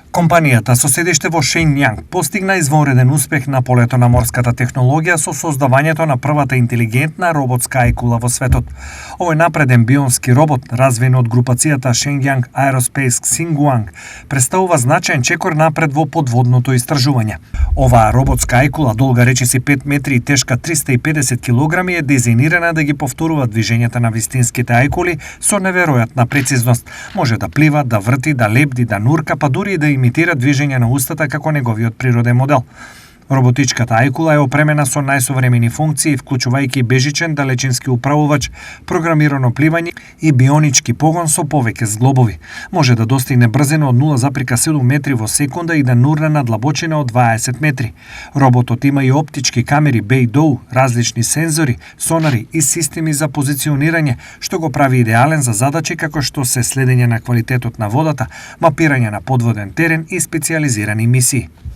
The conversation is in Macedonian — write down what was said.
Компанијата со седиште во Шењјанг постигна извонреден успех на полето на морската технологија со создавањето на првата интелигентна роботска ајкула во светот. Овој напреден бионски робот, развиен од групацијата Shenyang Aerospace Xinguang, представува значаен чекор напред во подводното истражување. Оваа роботска ајкула, долга речиси 5 метри и тешка 350 килограми, е дизајнирана да ги повторува движењата на вистинските ајкули со неверојатна прецизност. Може да плива, да врти, да лебди, да нурка, па дури и да имитира движење на устата како неговиот природен модел. Роботичката ајкула е опремена со најсовремени функции, вклучувајќи бежичен далечински управувач, програмирано пливање и бионички погон со повеќе зглобови. Може да достигне брзина од 0,7 метри во секунда и да нурне на длабочина од 20 метри. Роботот има и оптички камери Beidou, различни сензори, сонари и системи за позиционирање, што го прави идеален за задачи како што се следење на квалитетот на водата, мапирање на подводен терен и специјализирани мисии.